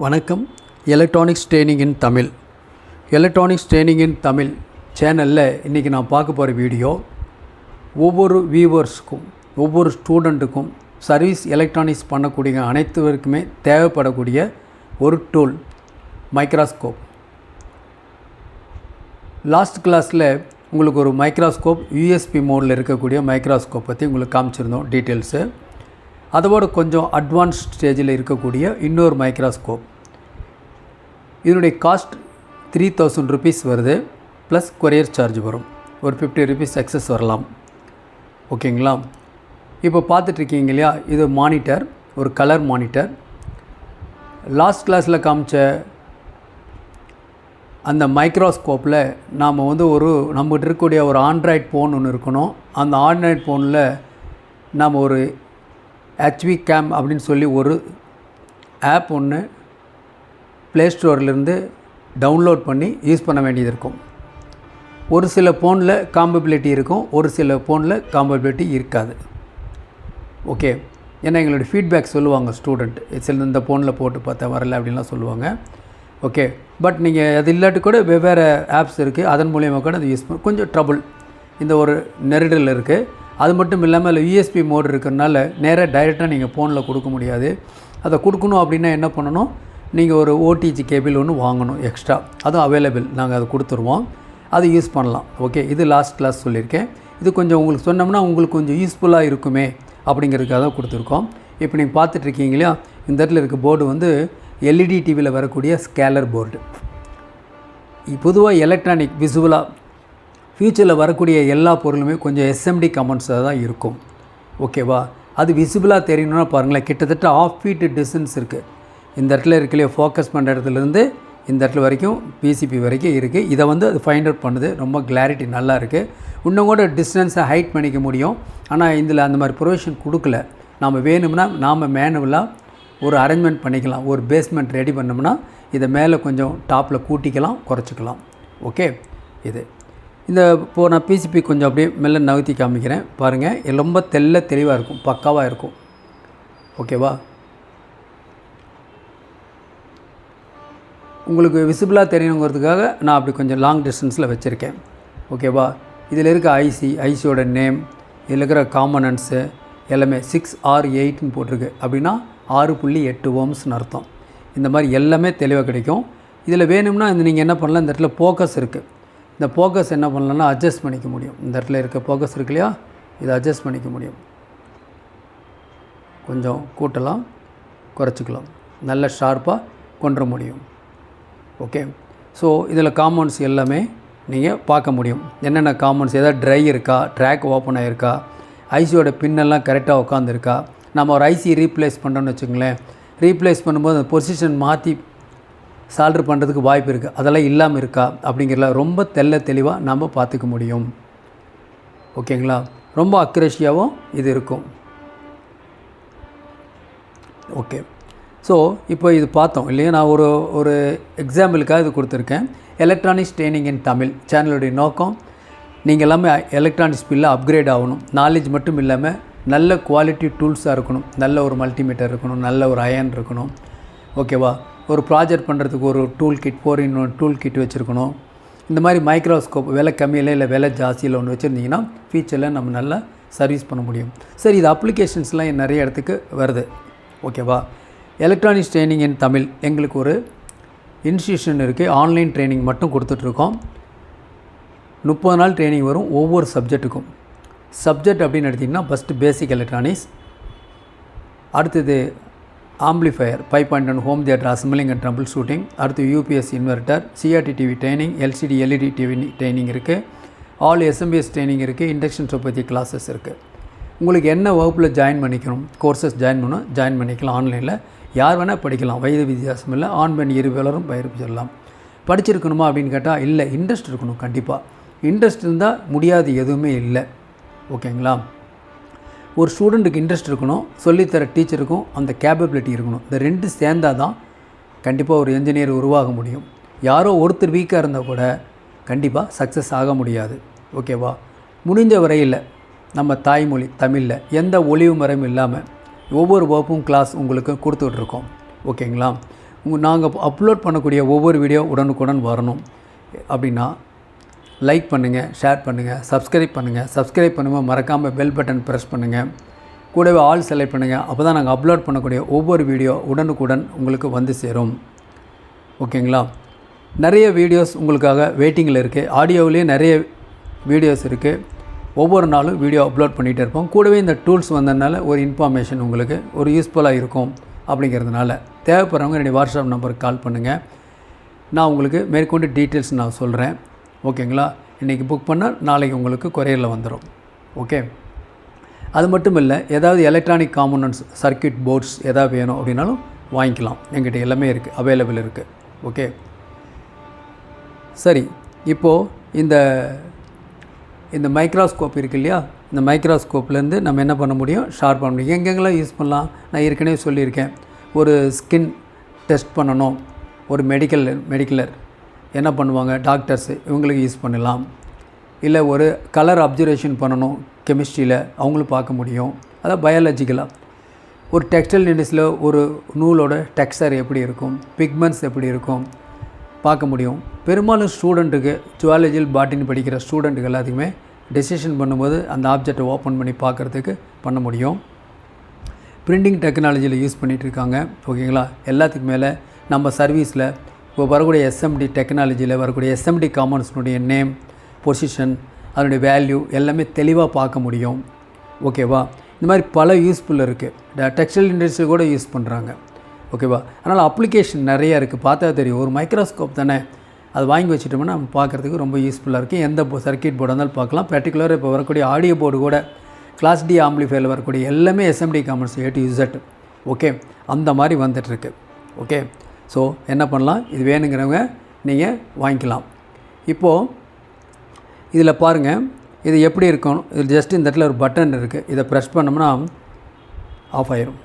வணக்கம். Electronics training இன் Tamil. Electronics training இன் தமிழ் சேனலில் இன்றைக்கி நான் பார்க்க போகிற வீடியோ ஒவ்வொரு வியூவர்ஸுக்கும் ஒவ்வொரு ஸ்டூடெண்ட்டுக்கும் சர்வீஸ் எலக்ட்ரானிக்ஸ் பண்ணக்கூடிய அனைத்துவருக்குமே தேவைப்படக்கூடிய ஒரு டூல் மைக்ரோஸ்கோப். லாஸ்ட் கிளாஸில் உங்களுக்கு ஒரு மைக்ரோஸ்கோப் யூஎஸ்பி மோடில் இருக்கக்கூடிய மைக்ரோஸ்கோப் பற்றி உங்களுக்கு காமிச்சிருந்தோம் டீட்டெயில்ஸு. அதோட கொஞ்சம் அட்வான்ஸ் ஸ்டேஜில் இருக்கக்கூடிய இன்னொரு மைக்ரோஸ்கோப். இதனுடைய காஸ்ட் 3000 rupees வருது, ப்ளஸ் கொரியர் சார்ஜ் வரும். ஒரு 50 rupees எக்ஸஸ் வரலாம். ஓகேங்களா? இப்போ பார்த்துட்ருக்கீங்க இல்லையா, இது மானிட்டர், ஒரு கலர் மானிட்டர். லாஸ்ட் கிளாஸில் காமிச்ச அந்த மைக்ரோஸ்கோப்பில் நாம் நம்மகிட்ட இருக்கக்கூடிய ஒரு ஆண்ட்ராய்ட் ஃபோன் ஒன்று இருக்கணும். அந்த ஆண்ட்ராய்ட் ஃபோனில் நாம் ஒரு HV கேம் அப்படின்னு சொல்லி ஒரு ஆப் ஒன்று ப்ளே ஸ்டோர்லேருந்து டவுன்லோட் பண்ணி யூஸ் பண்ண வேண்டியது இருக்கும். ஒரு சில ஃபோனில் காம்பபிலிட்டி இருக்கும், ஒரு சில ஃபோனில் காம்பபிலிட்டி இருக்காது. ஓகே, ஏன்னா எங்களுடைய ஃபீட்பேக் சொல்லுவாங்க ஸ்டூடெண்ட், சில இந்த ஃபோனில் போட்டு பார்த்தா வரல அப்படின்லாம் சொல்லுவாங்க. ஓகே, பட் நீங்கள் அது இல்லாட்டி கூட வெவ்வேறு ஆப்ஸ் இருக்குது, அதன் மூலியமாக கூட அது யூஸ் பண்ண கொஞ்சம் ட்ரபுள், இந்த ஒரு நெருடல் இருக்குது. அது மட்டும் இல்லாமல் அதில் யூஎஸ்பி மோடு இருக்கிறதுனால நேராக டைரெக்டாக நீங்கள் ஃபோனில் கொடுக்க முடியாது. அதை கொடுக்கணும் அப்படின்னா என்ன பண்ணணும், நீங்கள் ஒரு ஓடிஜி கேபிள் ஒன்று வாங்கணும் எக்ஸ்ட்ரா. அதுவும் அவைலபிள், நாங்கள் அதை கொடுத்துருவோம், அது யூஸ் பண்ணலாம். ஓகே, இது லாஸ்ட் கிளாஸ் சொல்லியிருக்கேன். இது கொஞ்சம் உங்களுக்கு சொன்னோம்னா உங்களுக்கு கொஞ்சம் யூஸ்ஃபுல்லாக இருக்குமே அப்படிங்கிறதுக்காக தான் கொடுத்துருக்கோம். இப்போ நீங்கள் பார்த்துட்ருக்கீங்க இல்லையா, இந்த இடத்துல இருக்க போர்டு எல்இடி டிவியில் வரக்கூடிய ஸ்கேலர் போர்டு. பொதுவாக எலக்ட்ரானிக் விசுவலாக ஃப்யூச்சரில் வரக்கூடிய எல்லா பொருளுமே கொஞ்சம் எஸ்எம்டி கமெண்ட்ஸாக தான் இருக்கும். ஓகேவா? அது விசிபிளாக தெரியணும்னா பாருங்களேன், கிட்டத்தட்ட 1/2 feet டிஸ்டன்ஸ் இருக்குது. இந்த இடத்துல இருக்கலையே ஃபோக்கஸ் பண்ணுற இடத்துலேருந்து இந்த இடத்துல வரைக்கும் பிசிபி வரைக்கும் இருக்குது. இதை அது ஃபைண்ட் அவுட் பண்ணுது, ரொம்ப கிளாரிட்டி நல்லா இருக்குது. இன்னும் கூட டிஸ்டன்ஸை ஹைட் பண்ணிக்க முடியும். ஆனால் இதில் அந்த மாதிரி ப்ரொவிஷன் கொடுக்கல. நாம் வேணும்னா நாம் மேனுவலாக ஒரு அரேஞ்ச்மெண்ட் பண்ணிக்கலாம். ஒரு பேஸ்மெண்ட் ரெடி பண்ணோம்னா இதை மேலே கொஞ்சம் டாப்பில் கூட்டிக்கலாம், குறைச்சிக்கலாம். ஓகே, இது இப்போது நான் பிசிபி கொஞ்சம் அப்படியே மெல்ல நகர்த்தி காமிக்கிறேன் பாருங்கள். ரொம்ப தெளிவாக இருக்கும், பக்காவாக இருக்கும். ஓகேவா? உங்களுக்கு விசிபிளாக தெரியணுங்கிறதுக்காக நான் அப்படி கொஞ்சம் லாங் டிஸ்டன்ஸில் வச்சுருக்கேன். ஓகேவா? இதில் இருக்க ஐசியோட நேம், இதில் இருக்கிற காம்பனன்ட்ஸு எல்லாமே 6R8ன்னு போட்டிருக்கு. அப்படின்னா 6.8 ohmsன்னு அர்த்தம். இந்த மாதிரி எல்லாமே தெளிவாக கிடைக்கும். இதில் வேணும்னா நீங்கள் என்ன பண்ணலாம், இந்த இடத்துல ஃபோக்கஸ் இருக்குது. இந்த ஃபோக்கஸ் என்ன பண்ணலாம்னா அட்ஜஸ்ட் பண்ணிக்க முடியும். இந்த இடத்துல இருக்க ஃபோக்கஸ் இருக்கு இல்லையா, இதை அட்ஜஸ்ட் பண்ணிக்க முடியும். கொஞ்சம் கூட்டலாம், குறைச்சிக்கலாம், நல்ல ஷார்ப்பாக கொண்டு முடியும். ஓகே, ஸோ இதில் காம்பவுண்ட்ஸ் எல்லாமே நீங்கள் பார்க்க முடியும். என்னென்ன காம்பவுண்ட்ஸ், எதாவது ட்ரை இருக்கா, ட்ராக் ஓப்பன் ஆகிருக்கா, ஐசியோட பின்னெல்லாம் கரெக்டாக உட்காந்துருக்கா. நம்ம ஒரு ஐசி ரீப்ளேஸ் பண்ணுறோன்னு வச்சுங்களேன், ரீப்ளேஸ் பண்ணும்போது அந்த பொசிஷன் மாற்றி சால்ட்ரு பண்ணுறதுக்கு வாய்ப்பு இருக்குது. அதெல்லாம் இல்லாமல் இருக்கா அப்படிங்கிறத ரொம்ப தெளிவாக நம்ம பார்த்துக்க முடியும். ஓகேங்களா? ரொம்ப அக்யூரேசியாகவும் இது இருக்கும். ஓகே, ஸோ இப்போ இது பார்த்தோம் இல்லையா, நான் ஒரு எக்ஸாம்பிளுக்காக இது கொடுத்துருக்கேன். எலக்ட்ரானிக்ஸ் ட்ரெயினிங் இன் தமிழ் சேனலுடைய நோக்கம், நீங்கள் எல்லாமே எலக்ட்ரானிக்ஸ் ஃபீல்டில் அப்கிரேட் ஆகணும். நாலேஜ் மட்டும் இல்லாமல் நல்ல குவாலிட்டி டூல்ஸாக இருக்கணும். நல்ல ஒரு மல்டிமீட்டர் இருக்கணும், நல்ல ஒரு அயன் இருக்கணும். ஓகேவா? ஒரு ப்ராஜெக்ட் பண்ணுறதுக்கு ஒரு tool kit, 4-in-1 tool kit வச்சுருக்கணும். இந்த மாதிரி மைக்ரோஸ்கோப் விலை கம்மியில் இல்லை விலை ஜாஸ்தியில் ஒன்று வச்சுருந்தீங்கன்னா ஃபியூச்சரில் நம்ம நல்லா சர்வீஸ் பண்ண முடியும். சரி, இது அப்ளிகேஷன்ஸ்லாம் நிறைய இடத்துக்கு வருது. ஓகேவா? எலக்ட்ரானிக்ஸ் ட்ரெயினிங் இன் தமிழ் எங்களுக்கு ஒரு இன்ஸ்டியூஷன் இருக்குது. ஆன்லைன் ட்ரைனிங் மட்டும் கொடுத்துட்ருக்கோம். 30 நாள் ட்ரைனிங் வரும் ஒவ்வொரு சப்ஜெக்ட்டுக்கும். சப்ஜெக்ட் அப்படின்னு எடுத்திங்கன்னா ஃபஸ்ட்டு பேசிக் எலக்ட்ரானிக்ஸ், அடுத்தது amplifier 5.1 home theatre assembling and troubleshooting, அடுத்து UPS inverter, CRT TV training, LCD LED TV training இருக்குது, ஆல் எஸ்எம்பிஎஸ் ட்ரைனிங் இருக்குது, இண்டக்ஷன் ஸ்டவ் பற்றி கிளாஸஸ் இருக்குது. உங்களுக்கு என்ன வகுப்பில் ஜாயின் பண்ணிக்கணும், கோர்சஸ் ஜாயின் பண்ணிக்கலாம். ஆன்லைனில் யார் வேணால் படிக்கலாம், வயது வித்தியாசம் இல்லை. ஆண் பெண் இருவரும் பயிற்சி சொல்லலாம். படிச்சிருக்கணுமா அப்படின்னு கேட்டால் இல்லை, இன்ட்ரெஸ்ட் இருக்கணும். கண்டிப்பாக இன்ட்ரெஸ்ட் இருந்தால் முடியாது எதுவுமே இல்லை. ஓகேங்களா? ஒரு ஸ்டூடெண்ட்டுக்கு இன்ட்ரெஸ்ட் இருக்கணும், சொல்லித்தர டீச்சருக்கும் அந்த கேப்பபிலிட்டி இருக்கணும். இந்த ரெண்டு சேர்ந்தால் தான் கண்டிப்பாக ஒரு என்ஜினியர் உருவாக முடியும். யாரோ ஒருத்தர் வீக்காக இருந்தால் கூட கண்டிப்பாக சக்ஸஸ் ஆக முடியாது. ஓகேவா? முடிஞ்ச வரையில் நம்ம தாய்மொழி தமிழில் எந்த ஒளிவு மறையும் இல்லாமல் ஒவ்வொரு வகுப்பும் கிளாஸ் உங்களுக்கு கொடுத்துட்ருக்கோம். ஓகேங்களா? நாங்கள் அப்லோட் பண்ணக்கூடிய ஒவ்வொரு வீடியோ உடனுக்குடன் வரணும் அப்படின்னா லைக் பண்ணுங்கள், ஷேர் பண்ணுங்கள், சப்ஸ்கிரைப் பண்ணும்போது மறக்காமல் பெல் பட்டன் ப்ரெஸ் பண்ணுங்கள். கூடவே ஆல் செலக்ட் பண்ணுங்கள். அப்போ தான் நாங்கள் அப்லோட் பண்ணக்கூடிய ஒவ்வொரு வீடியோ உடனுக்குடன் உங்களுக்கு வந்து சேரும். ஓகேங்களா? நிறைய வீடியோஸ் உங்களுக்காக வெயிட்டிங்கில் இருக்குது. ஆடியோவிலேயே நிறைய வீடியோஸ் இருக்குது. ஒவ்வொரு நாளும் வீடியோ அப்லோட் பண்ணிகிட்டே இருப்போம். கூடவே இந்த டூல்ஸ் வந்ததுனால ஒரு இன்ஃபர்மேஷன் உங்களுக்கு ஒரு யூஸ்ஃபுல்லாக இருக்கும் அப்படிங்கிறதுனால தேவைப்படுறவங்க என்னுடைய வாட்ஸ்அப் நம்பருக்கு கால் பண்ணுங்கள். நான் உங்களுக்கு மேற்கொண்டு டீட்டெயில்ஸ் நான் சொல்கிறேன். ஓகேங்களா? இன்றைக்கி புக் பண்ணால் நாளைக்கு உங்களுக்கு கொரியரில் வந்துடும். ஓகே, அது மட்டும் இல்லை, ஏதாவது எலக்ட்ரானிக் காம்போனன்ட்ஸ், சர்க்யூட் போர்ட்ஸ் எதாவது வேணும் அப்படின்னாலும் வாங்கிக்கலாம். எங்கிட்ட எல்லாமே இருக்குது, அவைலபிள் இருக்குது. ஓகே, சரி. இப்போது இந்த மைக்ரோஸ்கோப் இருக்குது இல்லையா, இந்த மைக்ரோஸ்கோப்லேருந்து நம்ம என்ன பண்ண முடியும், ஷார்ப் பண்ண முடியும். எங்கெங்கெல்லாம் யூஸ் பண்ணலாம் நான் ஏற்கனவே சொல்லியிருக்கேன். ஒரு ஸ்கின் டெஸ்ட் பண்ணணும், ஒரு மெடிக்கலர் என்ன பண்ணுவாங்க, டாக்டர்ஸு, இவங்களுக்கு யூஸ் பண்ணலாம். இல்லை ஒரு கலர் அப்சர்வேஷன் பண்ணணும் கெமிஸ்ட்ரியில், அவங்களும் பார்க்க முடியும். அதாவது பயாலஜிக்கலாக ஒரு டெக்ஸ்டைல் இண்டஸ்ட்ரியில் ஒரு நூலோட டெக்ஸ்டர் எப்படி இருக்கும், பிக்மெண்ட்ஸ் எப்படி இருக்கும் பார்க்க முடியும். பெரும்பாலும் ஸ்டூடெண்ட்டுக்கு ஜுவாலஜியில் பாட்டினி படிக்கிற ஸ்டூடெண்ட்டுக்கு எல்லாத்துக்குமே டெசிஷன் பண்ணும்போது அந்த ஆப்ஜெக்டை ஓப்பன் பண்ணி பார்க்குறதுக்கு பண்ண முடியும். பிரிண்டிங் டெக்னாலஜியில் யூஸ் பண்ணிகிட்ருக்காங்க. ஓகேங்களா? எல்லாத்துக்கு மேலே நம்ம சர்வீஸில் இப்போ வரக்கூடிய எஸ்எம்டி டெக்னாலஜியில் வரக்கூடிய எஸ்எம்டி காம்பனன்ட்ஸ்னுடைய நேம், பொசிஷன், அதனுடைய வேல்யூ எல்லாமே தெளிவாக பார்க்க முடியும். ஓகேவா? இந்த மாதிரி பல யூஸ்ஃபுல் இருக்குது. டெக்ஸ்டைல் இண்டஸ்ட்ரியில் கூட யூஸ் பண்ணுறாங்க. ஓகேவா? அதனால் அப்ளிகேஷன் நிறையா இருக்குது. பார்த்தா தெரியும். ஒரு மைக்ரோஸ்கோப் தானே, அது வாங்கி வச்சுட்டோம்னா நம்ம பார்க்குறதுக்கு ரொம்ப யூஸ்ஃபுல்லாக இருக்குது. எந்த சர்க்யூட் போர்டாக இருந்தாலும் பார்க்கலாம். பர்டிகுலராக இப்போ வரக்கூடிய ஆடியோ போர்டு கூட கிளாஸ் டி ஆம்பிளிஃபையரில் வரக்கூடிய எல்லாமே SMT components A to Z. Okay, அந்த மாதிரி வந்துட்டுருக்கு. ஓகே, ஸோ என்ன பண்ணலாம், இது வேணுங்கிறவங்க நீங்கள் வாங்கிக்கலாம். இப்போது இதில் பாருங்கள், இது எப்படி இருக்கும். இது ஜஸ்ட் இந்த இடத்துல ஒரு பட்டன் இருக்குது. இதை ப்ரெஸ் பண்ணோம்னா ஆஃப் ஆயிரும்.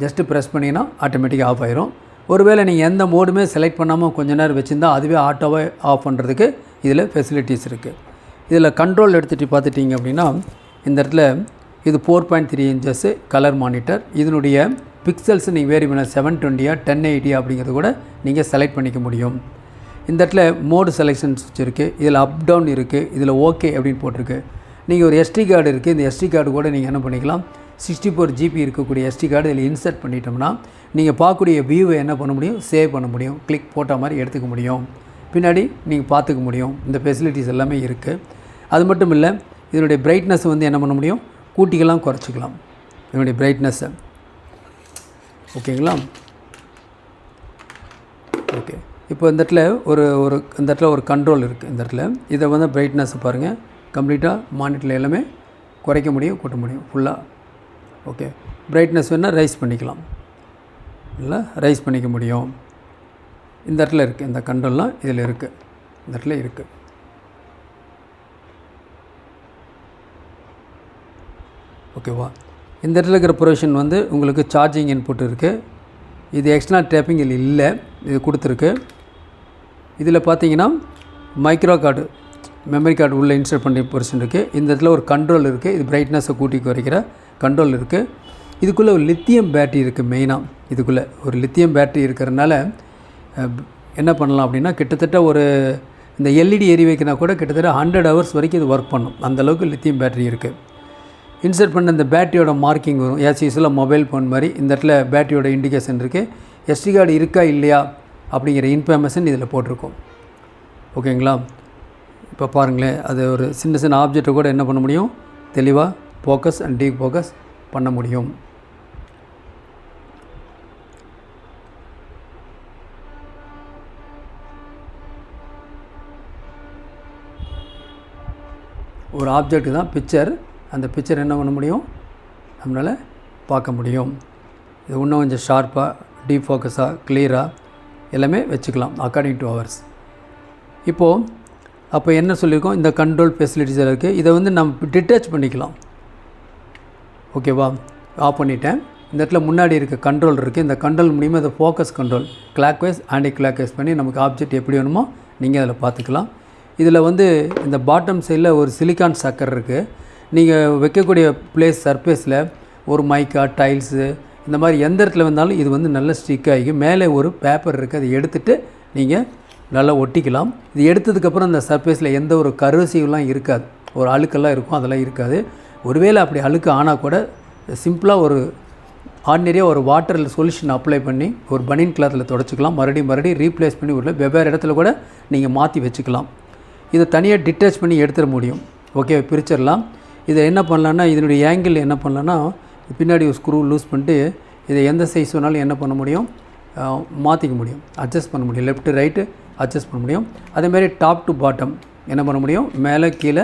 ஜஸ்ட்டு ப்ரெஸ் பண்ணிங்கன்னா ஆட்டோமேட்டிக்காக ஆஃப் ஆயிரும். ஒருவேளை நீங்கள் எந்த மோடுமே செலக்ட் பண்ணாமல் கொஞ்ச நேரம் வச்சுருந்தால் அதுவே ஆட்டோவே ஆஃப் பண்ணுறதுக்கு இதில் ஃபெசிலிட்டிஸ் இருக்குது. இதில் கண்ட்ரோல் எடுத்துகிட்டு பார்த்துட்டிங்க அப்படின்னா இந்த இடத்துல இது 4.3 inches கலர் மானிட்டர். இதனுடைய பிக்சல்ஸ் நீங்கள் வேரி பண்ண 720 1080 அப்படிங்கிறது கூட நீங்கள் செலக்ட் பண்ணிக்க முடியும். இந்த இடத்துல மோடு செலெக்ஷன் சுவிட்ச் இருக்குது. இதில் அப் டவுன் இருக்குது. இதில் ஓகே அப்படின்னு போட்டிருக்கு. நீங்கள் ஒரு SD கார்டு இருக்குது. இந்த SD கார்டு கூட நீங்கள் என்ன பண்ணிக்கலாம், 64 GB இருக்கக்கூடிய SD கார்டு இதில் இன்சர்ட் பண்ணிட்டோம்னா நீங்கள் பார்க்கக்கூடிய வியூவை என்ன பண்ண முடியும், சேவ் பண்ண முடியும். கிளிக் போட்ட மாதிரி எடுத்துக்க முடியும். பின்னாடி நீங்கள் பார்த்துக்க முடியும். இந்த ஃபெசிலிட்டிஸ் எல்லாமே இருக்குது. அது மட்டும் இல்லை, இதனுடைய பிரைட்னஸ் வந்து என்ன பண்ண முடியும், கூட்டிக்கலாம், குறைச்சிக்கலாம் இதனுடைய பிரைட்னஸ்ஸை. ஓகேங்களா? ஓகே, இப்போ இந்த இடத்துல இந்த இடத்துல ஒரு கண்ட்ரோல் இருக்குது. இந்த இடத்துல இதை வந்து பிரைட்னஸ் பாருங்கள், கம்ப்ளீட்டாக மானிட்டரில் எல்லாமே குறைக்க முடியும், கூட்ட முடியும் ஃபுல்லாக. ஓகே, பிரைட்னஸ் வேணால் ரைஸ் பண்ணிக்கலாம், இல்லை ரைஸ் பண்ணிக்க முடியும். இந்த இடத்துல இருக்குது, இந்த கண்ட்ரோல்லாம் இதில் இருக்குது, இந்த இடத்துல இருக்குது. ஓகேவா? இந்த இடத்துல இருக்கிற ப்ரொவிஷன் வந்து உங்களுக்கு சார்ஜிங் இன்புட் இருக்குது. இது எக்ஸ்டர்னல் டேப்பிங் இதில் இல்லை, இது கொடுத்துருக்கு. இதில் பார்த்தீங்கன்னா மைக்ரோ கார்டு, மெமரி கார்டு உள்ளே இன்சர்ட் பண்ணி பொசிஷன் இருக்குது. இந்த இடத்துல ஒரு கண்ட்ரோல் இருக்குது. இது பிரைட்னஸை கூட்டி குறைக்கிற கண்ட்ரோல் இருக்குது. இதுக்குள்ளே ஒரு லித்தியம் பேட்டரி இருக்குது. மெயினாக இதுக்குள்ளே ஒரு லித்தியம் பேட்டரி இருக்கிறதுனால என்ன பண்ணலாம் அப்படின்னா, கிட்டத்தட்ட ஒரு இந்த LED எரி வைக்கினா கூட கிட்டத்தட்ட 100 hours வரைக்கும் இது ஒர்க் பண்ணும். அந்தளவுக்கு லித்தியம் பேட்டரி இருக்குது. இன்சர்ட் பண்ண இந்த பேட்டரியோட மார்க்கிங் வரும். யூஸ்வலாக மொபைல் ஃபோன் மாதிரி இந்த இடத்துல பேட்டரியோட இண்டிகேஷன் இருக்குது. SD கார்டு இருக்கா இல்லையா அப்படிங்கிற இன்ஃபர்மேஷன் இதில் போட்டிருக்கோம். ஓகேங்களா? இப்போ பாருங்களேன், அது ஒரு சின்ன ஆப்ஜெக்டை கூட என்ன பண்ண முடியும், தெளிவாக ஃபோக்கஸ் அண்ட் டீப் ஃபோக்கஸ் பண்ண முடியும். ஒரு ஆப்ஜெக்ட் தான் பிக்சர். அந்த பிக்சர் என்ன பண்ண முடியும், நம்மளால் பார்க்க முடியும். இது இன்னும் கொஞ்சம் ஷார்ப்பாக, டீப் ஃபோக்கஸாக, கிளியராக எல்லாமே வச்சுக்கலாம் அக்கார்டிங் டு ஹவர்ஸ். இப்போது அப்போ என்ன சொல்லியிருக்கோம், இந்த கண்ட்ரோல் ஃபெசிலிட்டிஸ் இருக்குது. இதை வந்து நம்ம டிட்டாச் பண்ணிக்கலாம். ஓகேவா? ஆஃப் பண்ணிட்டேன். இந்த இடத்துல முன்னாடி இருக்க கண்ட்ரோல் இருக்குது. இந்த கண்ட்ரோல் மூலிமா இதை focus control clockwise anticlockwise பண்ணி நமக்கு ஆப்ஜெக்ட் எப்படி வேணுமோ நீங்கள் அதில் பார்த்துக்கலாம். இதில் வந்து இந்த பாட்டம் சைடில் ஒரு சிலிக்கான் சக்கர் இருக்குது. நீங்கள் வைக்கக்கூடிய பிளேஸ் சர்ஃபேஸில் ஒரு மைக்கா, டைல்ஸு இந்த மாதிரி எந்த இடத்துல வந்தாலும் இது வந்து நல்ல ஸ்டிக் ஆகி மேலே ஒரு பேப்பர் இருக்குது, அதை எடுத்துகிட்டு நீங்கள் நல்லா ஒட்டிக்கலாம். இது எடுத்ததுக்கப்புறம் அந்த சர்ஃபேஸில் எந்த ஒரு கருசிவெலாம் இருக்காது, ஒரு அழுக்கெல்லாம் இருக்கும், அதெல்லாம் இருக்காது. ஒருவேளை அப்படி அழுக்கு ஆனால் கூட சிம்பிளாக ஒரு ஆர்டினரியாக ஒரு வாட்டரில் சொல்யூஷன் அப்ளை பண்ணி ஒரு பனியன் கிளாத்தில் தொடச்சிக்கலாம். மறுபடியும் ரீப்ளேஸ் பண்ணி உள்ள வெவ்வேறு இடத்துல கூட நீங்கள் மாற்றி வச்சுக்கலாம். இதை தனியாக டிட்டாச் பண்ணி எடுத்துட முடியும். ஓகே, பிரிச்சிடலாம். இதை என்ன பண்ணலான்னா, இதனுடைய ஆங்கிள் என்ன பண்ணலான்னா, பின்னாடி ஒரு ஸ்க்ரூ லூஸ் பண்ணிட்டு இதை எந்த சைஸ் வேணாலும் என்ன பண்ண முடியும், மாற்றிக்க முடியும், அட்ஜஸ்ட் பண்ண முடியும். லெஃப்ட்டு ரைட்டு அட்ஜஸ்ட் பண்ண முடியும். அதேமாதிரி டாப் டு பாட்டம் என்ன பண்ண முடியும், மேலே கீழே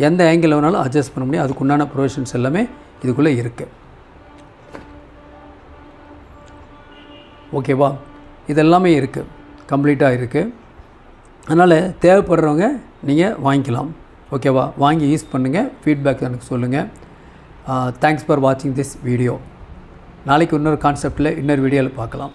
எந்த ஆங்கிள் வேணாலும் அட்ஜஸ்ட் பண்ண முடியும். அதுக்குண்டான ப்ரொவிஷன்ஸ் எல்லாமே இதுக்குள்ளே இருக்குது. ஓகேவா, இதெல்லாமே இருக்குது, கம்ப்ளீட்டாக இருக்குது. அதனால் தேவைப்படுறவங்க நீங்கள் வாங்கிக்கலாம். ஓகேவா, வாங்கி யூஸ் பண்ணுங்கள், ஃபீட்பேக் எனக்கு சொல்லுங்கள். தேங்க்ஸ் ஃபார் வாட்சிங் திஸ் வீடியோ. நாளைக்கு இன்னொரு கான்செப்டில் இன்னொரு வீடியோவில் பார்க்கலாம்.